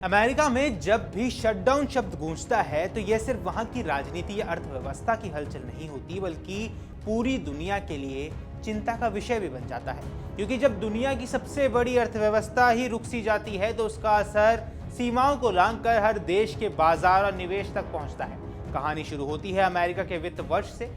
America में जब भी शटडाउन शब्द गूंजता है तो यह सिर्फ वहां की राजनीति या अर्थव्यवस्था की हलचल नहीं होती, बल्कि पूरी दुनिया के लिए चिंता का विषय भी बन जाता है। क्योंकि जब दुनिया की सबसे बड़ी अर्थव्यवस्था ही रुक सी जाती है तो उसका असर सीमाओं को लांघकर हर देश के बाजार और निवेश तक पहुंचता है। कहानी शुरू होती है अमेरिका के वित्त वर्ष से।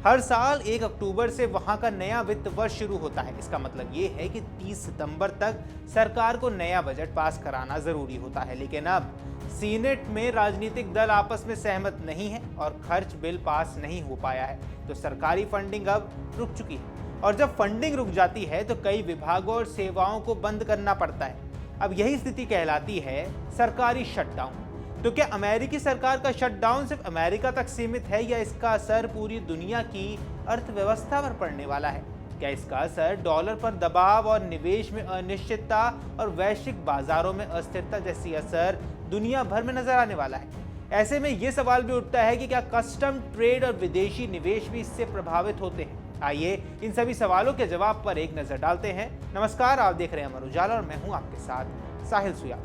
हर साल 1 अक्टूबर से वहां का नया वित्त वर्ष शुरू होता है। इसका मतलब ये है कि 30 सितंबर तक सरकार को नया बजट पास कराना जरूरी होता है। लेकिन अब सीनेट में राजनीतिक दल आपस में सहमत नहीं है और खर्च बिल पास नहीं हो पाया है, तो सरकारी फंडिंग अब रुक चुकी है। और जब फंडिंग रुक जाती है तो कई विभागों और सेवाओं को बंद करना पड़ता है। अब यही स्थिति कहलाती है सरकारी शटडाउन। तो क्या अमेरिकी सरकार का शटडाउन सिर्फ अमेरिका तक सीमित है या इसका असर पूरी दुनिया की अर्थव्यवस्था पर पड़ने वाला है? क्या इसका असर डॉलर पर दबाव और निवेश में अनिश्चितता और वैश्विक बाजारों में अस्थिरता जैसी असर दुनिया भर में नजर आने वाला है? ऐसे में यह सवाल भी उठता है कि क्या कस्टम ट्रेड और विदेशी निवेश भी इससे प्रभावित होते हैं? आइए इन सभी सवालों के जवाब पर एक नजर डालते हैं। नमस्कार, आप देख रहे हैं अमर उजाला और मैं हूं आपके साथ साहिल सुया।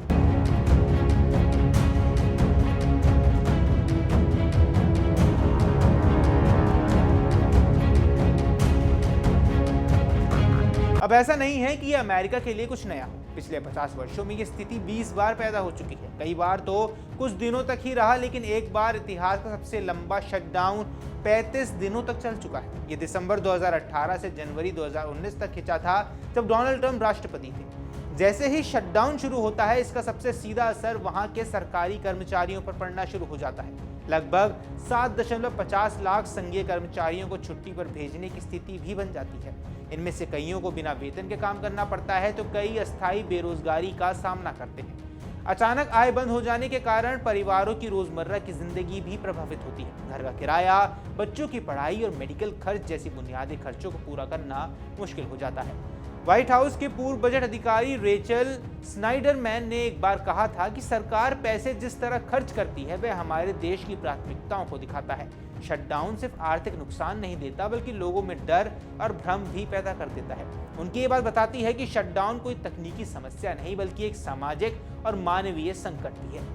अब ऐसा नहीं है कि यह अमेरिका के लिए कुछ नया हो। पिछले 50 वर्षों में यह स्थिति 20 बार पैदा हो चुकी है। कई बार तो कुछ दिनों तक ही रहा, लेकिन एक बार इतिहास का सबसे लंबा शटडाउन 35 दिनों तक चल चुका है। यह दिसंबर 2018 से जनवरी 2019 तक खिंचा था, जब डोनाल्ड ट्रंप राष्ट्रपति थे। जैसे ही शटडाउन शुरू होता है, इसका सबसे सीधा असर वहां के सरकारी कर्मचारियों पर पड़ना शुरू हो जाता है। लगभग 7.50 लाख संघीय कर्मचारियों को छुट्टी पर भेजने की स्थिति भी बन जाती है। इनमें से कईयों को बिना वेतन के काम करना पड़ता है, तो कई अस्थायी बेरोजगारी का सामना करते हैं। अचानक आय बंद हो जाने के कारण परिवारों की रोजमर्रा की जिंदगी भी प्रभावित होती है। घर का किराया, बच्चों की पढ़ाई और मेडिकल खर्च जैसी बुनियादी खर्चों को पूरा करना मुश्किल हो जाता है। व्हाइट हाउस के पूर्व बजट अधिकारी रेचल स्नाइडरमैन ने एक बार कहा था कि सरकार पैसे जिस तरह खर्च करती है वह हमारे देश की प्राथमिकताओं को दिखाता है। शटडाउन सिर्फ आर्थिक नुकसान नहीं देता, बल्कि लोगों में डर और भ्रम भी पैदा कर देता है। उनकी ये बात बताती है कि शटडाउन कोई तकनीकी समस्या नहीं, बल्कि एक सामाजिक और मानवीय संकट भी है।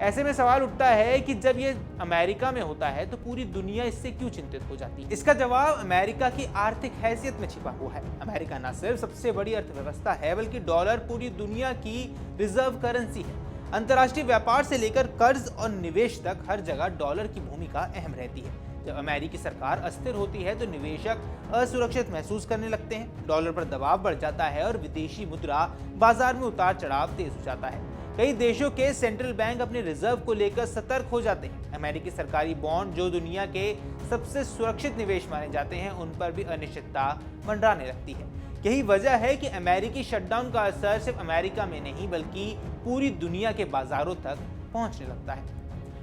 ऐसे में सवाल उठता है कि जब ये अमेरिका में होता है तो पूरी दुनिया इससे क्यों चिंतित हो जाती है? इसका जवाब अमेरिका की आर्थिक हैसियत में छिपा हुआ है। अमेरिका न सिर्फ सबसे बड़ी अर्थव्यवस्था है, बल्कि डॉलर पूरी दुनिया की रिजर्व करेंसी है। अंतर्राष्ट्रीय व्यापार से लेकर कर्ज और निवेश तक हर जगह डॉलर की भूमिका अहम रहती है। जब अमेरिकी सरकार अस्थिर होती है तो निवेशक असुरक्षित महसूस करने लगते हैं, डॉलर पर दबाव बढ़ जाता है और विदेशी मुद्रा बाजार में उतार चढ़ाव तेज हो जाता है। कई देशों के सेंट्रल बैंक अपने रिजर्व को लेकर सतर्क हो जाते हैं। अमेरिकी सरकारी बॉन्ड, जो दुनिया के सबसे सुरक्षित निवेश माने जाते हैं, उन पर भी अनिश्चितता मंडराने लगती है। यही वजह है कि अमेरिकी शटडाउन का असर सिर्फ अमेरिका में नहीं, बल्कि पूरी दुनिया के बाजारों तक पहुंचने लगता है।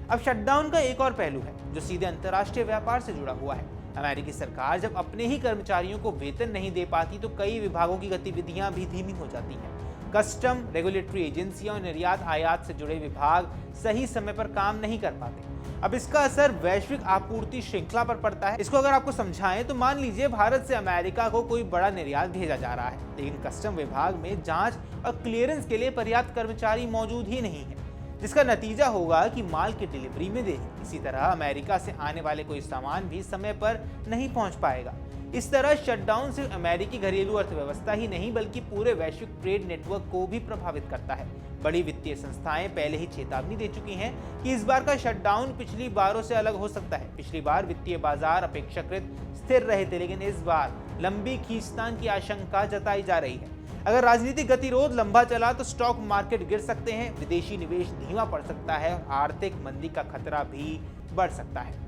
अब शटडाउन का एक और पहलू है जो सीधे अंतर्राष्ट्रीय व्यापार से जुड़ा हुआ है। अमेरिकी सरकार जब अपने ही कर्मचारियों को वेतन नहीं दे पाती तो कई विभागों की गतिविधियां भी धीमी हो जाती हैं। कस्टम, रेगुलेटरी एजेंसियां और निर्यात आयात से जुड़े विभाग सही समय पर काम नहीं कर पाते। अब इसका असर वैश्विक आपूर्ति श्रृंखला पर पड़ता है। इसको अगर आपको समझाएं तो मान लीजिए भारत से अमेरिका को कोई बड़ा निर्यात भेजा जा रहा है, लेकिन कस्टम विभाग में जांच और क्लियरेंस के लिए पर्याप्त कर्मचारी मौजूद ही नहीं है, जिसका नतीजा होगा कि माल की डिलीवरी में देरी। इसी तरह अमेरिका से आने वाले कोई सामान भी समय पर नहीं पहुंच पाएगा। इस तरह शटडाउन सिर्फ अमेरिकी घरेलू अर्थव्यवस्था ही नहीं, बल्कि पूरे वैश्विक ट्रेड नेटवर्क को भी प्रभावित करता है। बड़ी वित्तीय संस्थाएं पहले ही चेतावनी दे चुकी हैं कि इस बार का शटडाउन पिछली बारों से अलग हो सकता है। पिछली बार वित्तीय बाजार अपेक्षाकृत स्थिर रहे थे, लेकिन इस बार लंबी खींचतान की आशंका जताई जा रही है। अगर राजनीतिक गतिरोध लंबा चला तो स्टॉक मार्केट गिर सकते हैं, विदेशी निवेश धीमा पड़ सकता है और आर्थिक मंदी का खतरा भी बढ़ सकता है।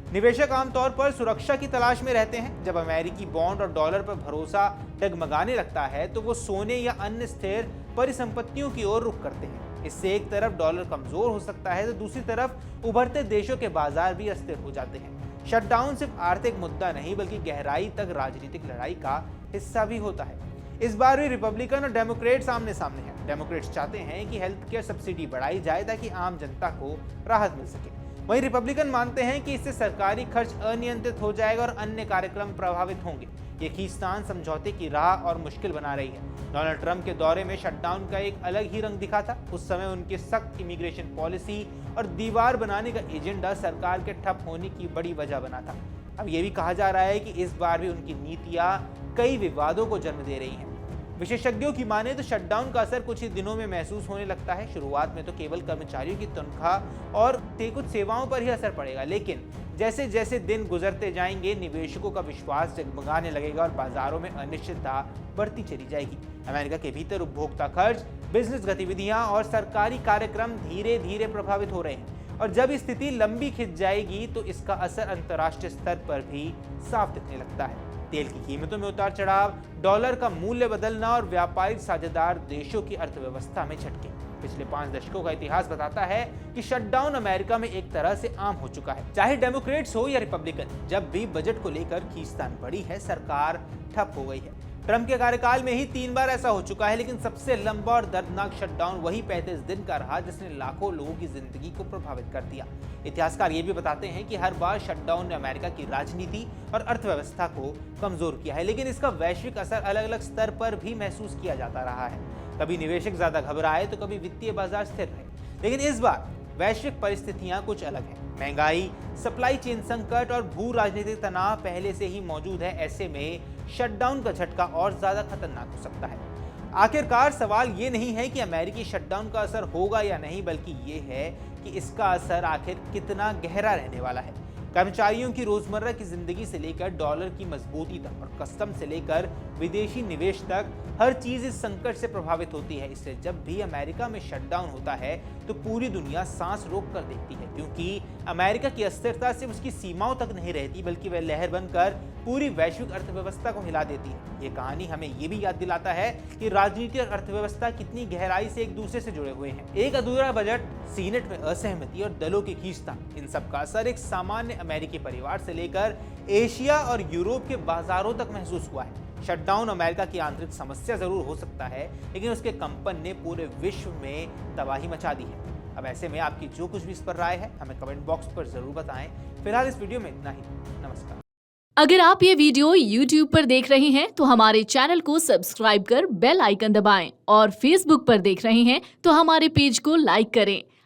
निवेशक आमतौर पर सुरक्षा की तलाश में रहते हैं। जब अमेरिकी बॉन्ड और डॉलर पर भरोसा डगमगाने लगता है तो वो सोने या अन्य स्थिर परिसंपत्तियों की ओर रुख करते हैं। इससे एक तरफ डॉलर कमजोर हो सकता है तो दूसरी तरफ उभरते देशों के बाजार भी अस्थिर हो जाते हैं। शटडाउन सिर्फ आर्थिक मुद्दा नहीं, बल्कि गहराई तक राजनीतिक लड़ाई का हिस्सा भी होता है। इस बार भी रिपब्लिकन और डेमोक्रेट आमने सामने हैं। डेमोक्रेट्स चाहते हैं कि हेल्थ केयर सब्सिडी बढ़ाई जाए ताकि आम जनता को राहत मिल सके। वहीं रिपब्लिकन मानते हैं कि इससे सरकारी खर्च अनियंत्रित हो जाएगा और अन्य कार्यक्रम प्रभावित होंगे। ये खींचतान समझौते की राह और मुश्किल बना रही है। डोनाल्ड ट्रंप के दौरे में शटडाउन का एक अलग ही रंग दिखा था। उस समय उनकी सख्त इमिग्रेशन पॉलिसी और दीवार बनाने का एजेंडा सरकार के ठप होने की बड़ी वजह बना था। अब ये भी कहा जा रहा है कि इस बार भी उनकी नीतियां कई विवादों को जन्म दे रही हैं। विशेषज्ञों की माने तो शटडाउन का असर कुछ ही दिनों में महसूस होने लगता है। शुरुआत में तो केवल कर्मचारियों की तनख्वाह और कुछ सेवाओं पर ही असर पड़ेगा, लेकिन जैसे जैसे दिन गुजरते जाएंगे निवेशकों का विश्वास जगमगाने लगेगा और बाजारों में अनिश्चितता बढ़ती चली जाएगी। अमेरिका के भीतर उपभोक्ता खर्च, बिजनेस गतिविधियां और सरकारी कार्यक्रम धीरे धीरे प्रभावित हो रहे हैं और जब स्थिति लंबी खिंच जाएगी तो इसका असर अंतर्राष्ट्रीय स्तर पर भी साफ दिखने लगता है। तेल की कीमतों में उतार चढ़ाव, डॉलर का मूल्य बदलना और व्यापारिक साझेदार देशों की अर्थव्यवस्था में झटके। पिछले 5 दशकों का इतिहास बताता है कि शटडाउन अमेरिका में एक तरह से आम हो चुका है। चाहे डेमोक्रेट्स हो या रिपब्लिकन, जब भी बजट को लेकर खींचतान बढ़ी है, सरकार ठप हो गई है। ट्रंप के कार्यकाल में ही 3 बार ऐसा हो चुका है, लेकिन सबसे लंबा और दर्दनाक शटडाउन वही 35 दिन का रहा जिसने लाखों लोगों की जिंदगी को प्रभावित कर दिया। इतिहासकार ये भी बताते हैं कि हर बार शटडाउन ने अमेरिका की राजनीति और अर्थव्यवस्था को कमजोर किया है, लेकिन इसका वैश्विक असर अलग अलग स्तर पर भी महसूस किया जाता रहा है। कभी निवेशक ज्यादा घबराए तो कभी वित्तीय बाजार स्थिर रहे, लेकिन इस बार वैश्विक परिस्थितियां कुछ अलग हैं। महंगाई, सप्लाई चेन संकट और भू राजनीतिक तनाव पहले से ही मौजूद है। ऐसे में शटडाउन का झटका और ज्यादा खतरनाक हो सकता है। आखिरकार सवाल ये नहीं है कि अमेरिकी शटडाउन का असर होगा या नहीं, बल्कि ये है कि इसका असर आखिर कितना गहरा रहने वाला है। कर्मचारियों की रोजमर्रा की जिंदगी से लेकर डॉलर की मजबूती तक और कस्टम से लेकर विदेशी निवेश तक हर चीज इस संकट से प्रभावित होती है। इसलिए जब भी अमेरिका में शटडाउन होता है तो पूरी दुनिया सांस रोक कर देखती है, क्योंकि अमेरिका की अस्थिरता सिर्फ उसकी सीमाओं तक नहीं रहती, बल्कि वह लहर बनकर पूरी वैश्विक अर्थव्यवस्था को हिला देती है। ये कहानी हमें ये भी याद दिलाता है कि राजनीति और अर्थव्यवस्था कितनी गहराई से एक दूसरे से जुड़े हुए हैं। एक अधूरा बजट, सीनेट में असहमति और दलों की खींचतान, इन सब का असर एक सामान्य अमेरिकी परिवार से लेकर एशिया और यूरोप के बाजारों तक महसूस हुआ है। शटडाउन अमेरिका की आंतरिक समस्या जरूर हो सकता है, लेकिन उसके कंपन ने पूरे विश्व में तबाही मचा दी है। अब ऐसे में आपकी जो कुछ भी इस पर राय है हमें कमेंट बॉक्स पर जरूर बताएं। फिलहाल इस वीडियो में इतना ही। नमस्कार। अगर आप ये वीडियो YouTube पर देख रहे हैं तो हमारे चैनल को सब्सक्राइब कर बेल आइकन दबाएं और Facebook पर देख रहे हैं तो हमारे पेज को लाइक करें।